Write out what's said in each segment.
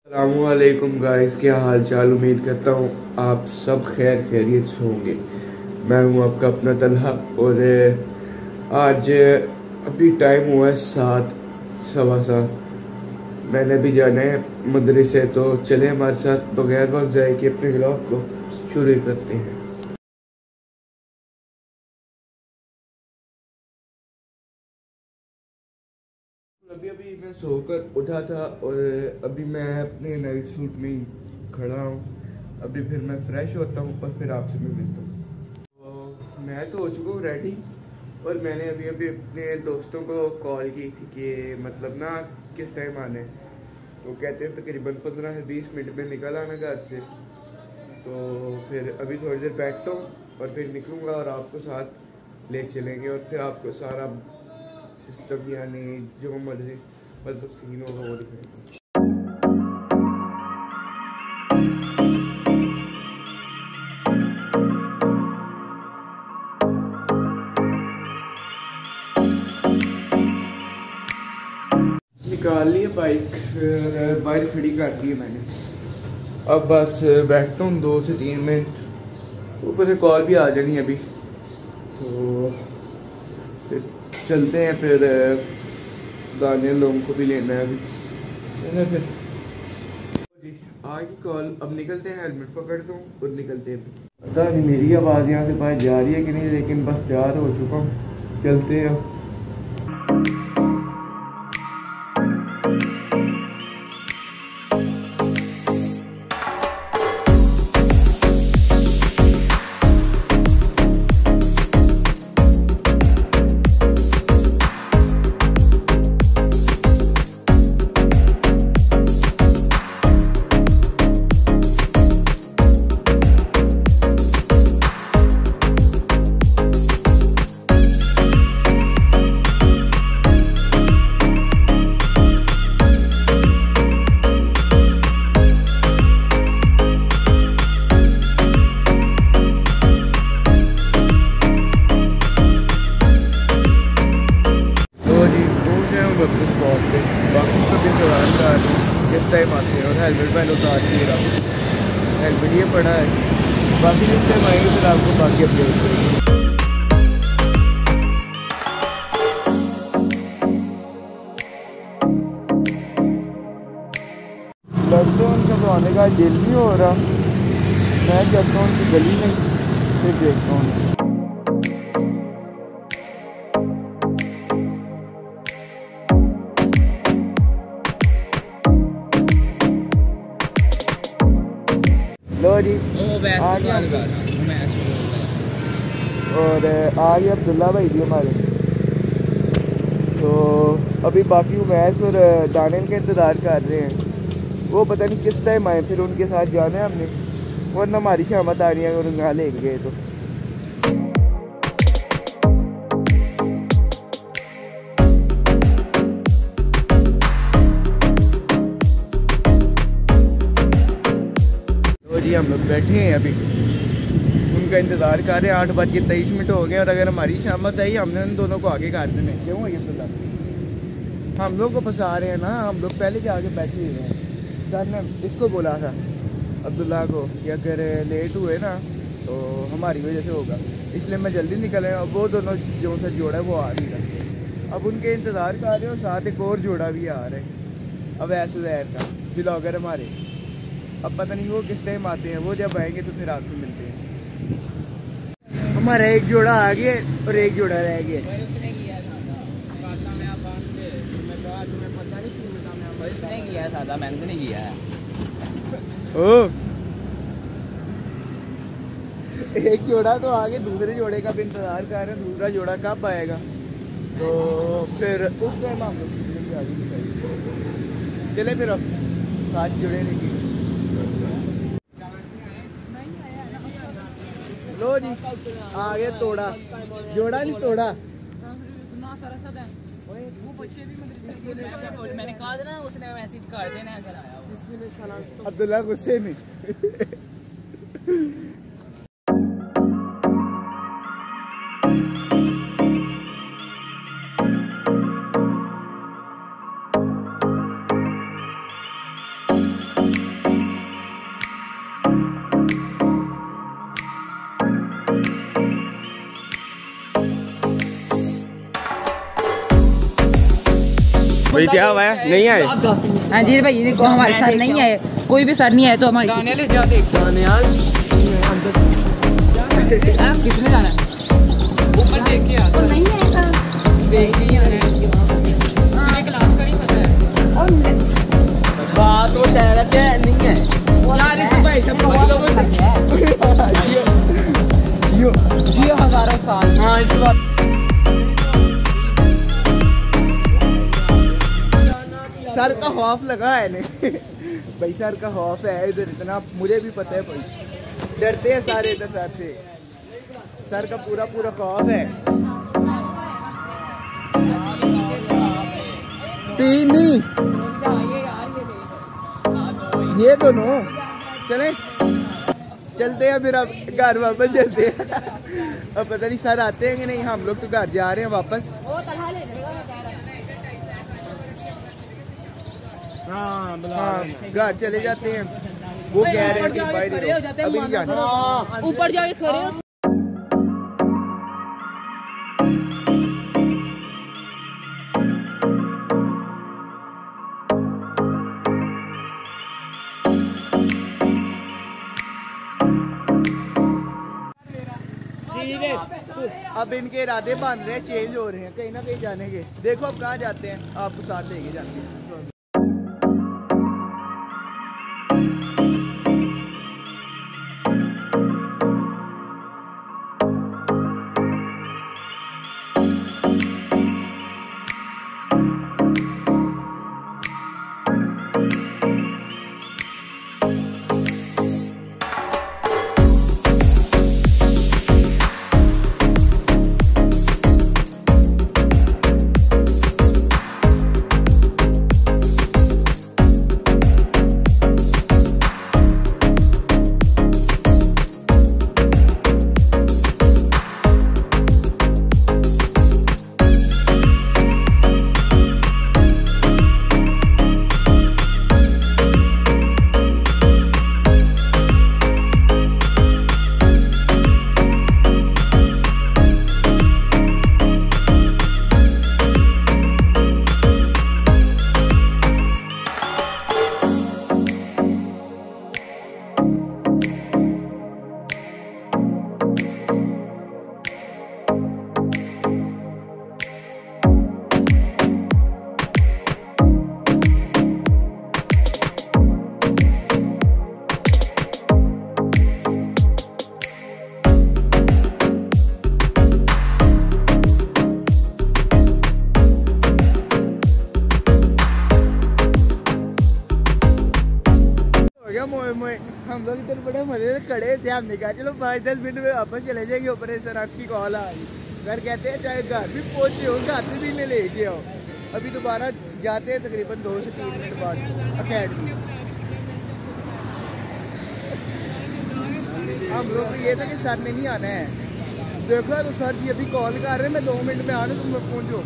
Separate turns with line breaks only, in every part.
अस्सलामुअलैकुम गाइस, क्या हाल चाल। उम्मीद करता हूँ आप सब खैरियत से होंगे। मैं हूँ आपका अपना तलहा और आज अभी टाइम हुआ है 7 सवा 7। मैंने भी जाना है मदरसे, तो चले हमारे साथ। बगैर वक्त जाए कि अपने व्लॉग को शुरू करते हैं। अभी अभी मैं सोकर उठा था और अभी मैं अपने नाइट सूट में ही खड़ा हूँ। अभी फिर मैं फ्रेश होता हूँ और फिर आपसे मैं मिलता हूँ। तो मैं तो हो चुका हूँ रेडी और मैंने अभी अभी अपने दोस्तों को कॉल की थी कि मतलब ना किस टाइम आने। तो कहते हैं तकरीबन 15 से 20 मिनट में निकल आना घर से। तो फिर अभी थोड़ी देर बैठता हूँ और फिर निकलूँगा और आपको साथ ले चलेंगे और फिर आपको सारा सिस्टम यानी जो मर्जी मतलब सीन होगा वो दिखाएंगे। निकाल ली बाइक, फिर बाइक खड़ी कर दी है मैंने। अब बस बैठता हूँ 2 से 3 मिनट, ऊपर से कॉल भी आ जानी अभी। तो फिर चलते हैं। फिर दानियल लोगों को भी लेना है अभी। चलें फिर जी, आ गई कॉल। अब निकलते हैं। हेलमेट पकड़ता हूँ और निकलते हैं। पता नहीं मेरी आवाज़ यहाँ से बाहर जा रही है कि नहीं, लेकिन बस तैयार हो चुका हूँ। चलते हैं। बाकी तो भी इंतजार कर रहे हैं किस टाइम आते हैं। और हेलमेट मैंने उतार के रहा, हेलमेट ये पड़ा है। बाकी जिस टाइम आएंगे फिर आपको बाकी अपडेट करेंगे। लगता है उनका तो आने का दिल नहीं हो रहा। मैं चलता हूँ उनकी गली में, फिर देखता हूँ। लो जी, आ गया और आ गया अब्दुल्ला भाई भी हमारे। तो अभी बाकी उमैस और दानियल का इंतज़ार कर रहे हैं। वो पता नहीं किस टाइम आए, फिर उनके साथ जाना है हमने, वरना हमारी शामत आ रही है अगर उनका लेंगे तो। जी हम लोग बैठे हैं अभी, उनका इंतज़ार कर रहे हैं। 8:23 हो गए और अगर हमारी शामत आई हमने उन दोनों को आगे काट देने। क्यों है अब्दुल्ला, हम लोग को फंसा रहे हैं ना। हम लोग पहले के आगे बैठे हुए हैं। सर ने इसको बोला था अब्दुल्ला को कि अगर लेट हुए ना तो हमारी वजह से होगा, इसलिए मैं जल्दी निकल आया। अब वो दोनों जो सा जोड़ा है वो आ नहीं रहा। अब उनके इंतज़ार कर रहे हैं और साथ एक और जोड़ा भी आ रहा है। अब ऐसे जहर का ब्लॉगर हमारे, अब पता नहीं वो किस टाइम आते हैं। वो जब आएंगे तो फिर आपसे मिलते हैं। हमारा एक जोड़ा आ गया और एक जोड़ा रह गया। मैंने तो नहीं किया है। ओ एक जोड़ा तो आगे, दूसरे जोड़े का भी इंतजार कर रहे हैं। दूसरा जोड़ा कब आएगा तो फिर उस टाइम हम लोग चले। फिर अब 7 जोड़े नहीं। लो जी, आगे तोड़ा जोड़ा नहीं तोड़ा। मैंने कहा था ना, उसने मैसेज कर देना अगर आया। अब्दुल्ला गुस्से में
भाई क्या हुआ है? नहीं आए?
हाँ जी भाई को हमारे साथ नहीं आए, कोई भी सर नहीं आए तो हमारे किसने जाना ऊपर देख के आता नहीं आएगा देख नहीं आने क्लास का नहीं पता है बात वो डायरेक्ट नहीं है यार इस भाई सब जियो जियो हजारों साल। हाँ इस बात
सर का खौफ लगा है नहीं भाई, सर का खौफ है इधर इतना, मुझे भी पता है भाई, डरते हैं सारे इधर सर से, सर का पूरा पूरा खौफ है। पीनी ये दोनों चले चलते हैं फिर, अब घर वापस चलते हैं अब पता नहीं सर आते हैं कि नहीं, हम लोग तो घर जा रहे हैं वापस। हाँ घर चले जाते हैं, वो कह रहे हैं कि बाहर अभी नहीं जाना,
ऊपर जाके खड़े हो।
अब इनके इरादे बन रहे हैं, चेंज हो रहे हैं, कहीं ना कहीं जाने के। देखो अब कहाँ जाते हैं, आपको साथ लेके जाते हैं। हम लोग इधर बड़े मजे से खड़े थे, हमने कहा चलो 5-10 मिनट में वापस चले जाएंगे। ऊपर सर की कॉल आ रही, घर कहते हैं चाहे घर भी पहुंचे हो, घर से भी ले के आओ। अभी दोबारा जाते हैं तकरीबन 2 से 3 मिनट बाद अकेडमी। हम लोग को ये था कि सर ने नहीं आना है, देखो तो सर जी अभी कॉल कर रहे हैं, मैं 2 मिनट में आने तुम लोग पहुँचो।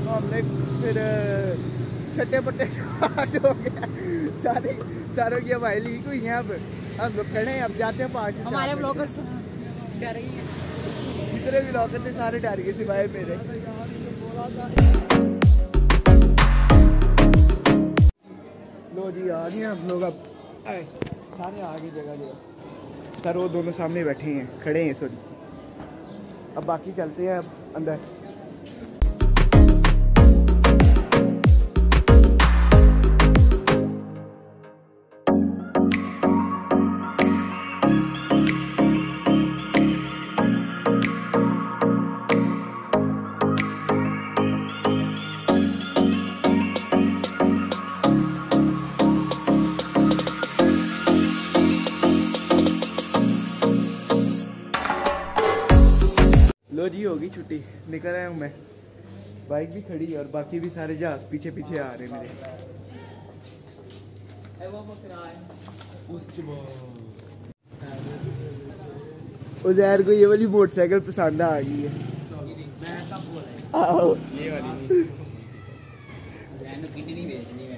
तो हमने फिर सट्टे पट्टे हो गया, सारों की हवाई लीक हुई हैं। अब हम लोग खड़े हैं, अब जाते हैं 5
हमारे ब्लॉगर्स डर गए हैं,
जितने भी ब्लॉगर थे सारे डर गए सिवाय मेरे। लो जी आ गए हम लोग, अब सारे आ गए जगह जगह। सर वो दोनों सामने बैठे हैं, खड़े हैं सॉरी। अब बाकी चलते हैं अब अंदर। लो जी होगी छुट्टी, निकल आया हूँ मैं, बाइक भी खड़ी है और बाकी भी सारे जहाज पीछे पीछे आ रहे हैं मेरे। उज़ैर को ये वाली मोटरसाइकिल पसंद आ गई है। आओ ये वाली कितनी बेचनी है।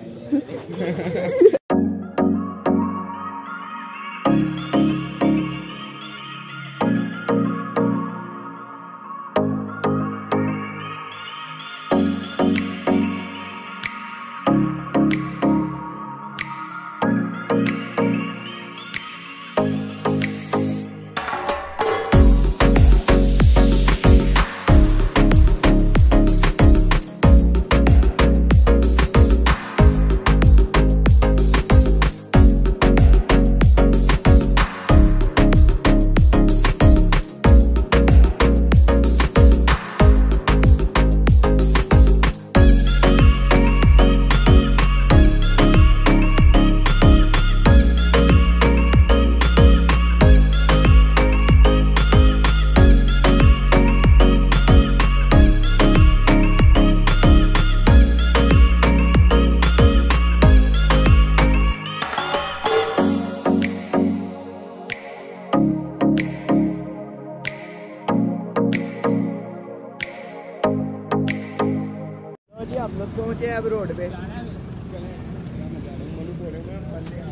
हैं अब रोड पे,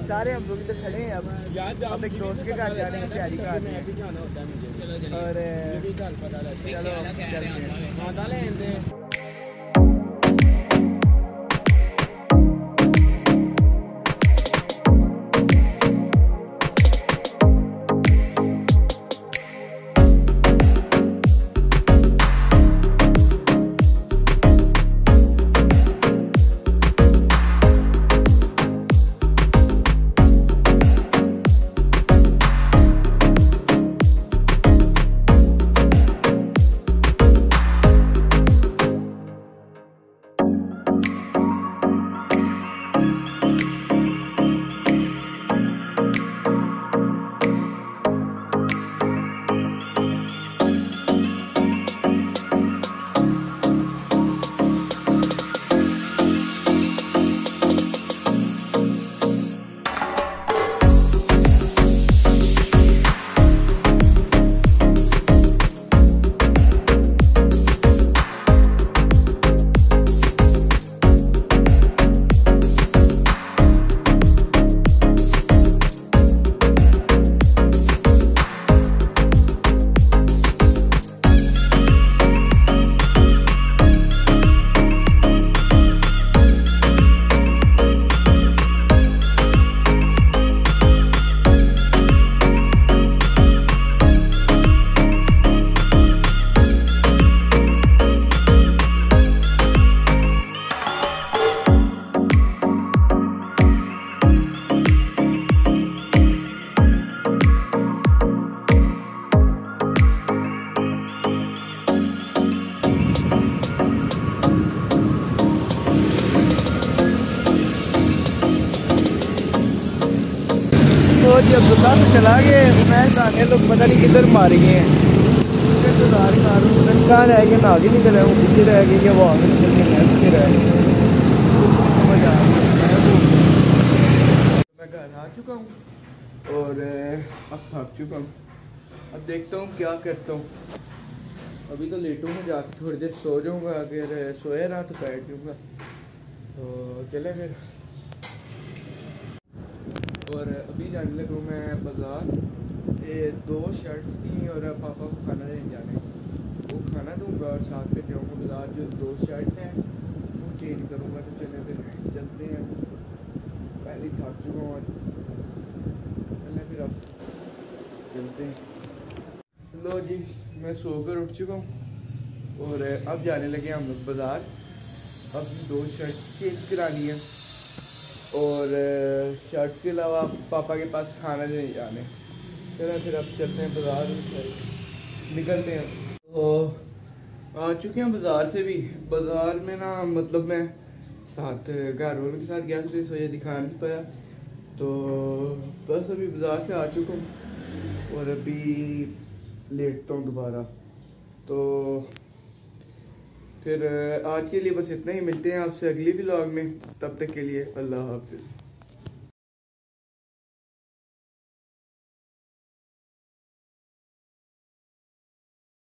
सारे हम लोग इधर खड़े हैं। अब एक दोस्त के घर जाने की तैयारी कर रहे हैं और चलो चलते हैं। जी अब्दुल्ला से चला गए, मैं जाने लोग पता नहीं किधर मार गए हैं। कहाँ रह गए, मैं आगे निकल रहा हूँ, पीछे रह गई या वो आगे निकल गए, मैं पीछे रह गई। मैं घर आ चुका हूँ और अब थक चुका हूँ। अब देखता हूँ क्या करता हूँ। अभी तो लेटूँगा, जाकर थोड़ी देर सो जाऊँगा, अगर सोया रहा तो बैठ जाऊँगा। तो चले फिर। और अभी जाने लगा हूँ मैं बाज़ार, ये 2 शर्ट्स थी और पापा को खाना देने जाने, वो खाना दूँगा और साथ पे जाऊँगा बाज़ार। जो 2 शर्ट हैं वो चेंज करूँगा। तो चले फिर चलते हैं, पहले थक चुका हूँ, चले फिर अब चलते हैं। लो जी, मैं सोकर उठ चुका हूँ और अब जाने लगे हम लोग बाज़ार। अब 2 शर्ट चेंज करानी है और शर्ट्स के अलावा पापा के पास खाना देने जाने। चलो फिर अब चलते हैं बाज़ार, निकलते हैं। तो आ चुके हैं बाज़ार से भी। बाज़ार में ना मतलब मैं साथ घर वालों के साथ गया, तो इस वजह दिखा नहीं पाया। तो बस अभी बाज़ार से आ चुका हूँ और अभी लेटता हूँ दोबारा। तो फिर आज के लिए बस इतना ही, मिलते हैं आपसे अगली व्लॉग में। तब तक के लिए अल्लाह हाफ़िज़।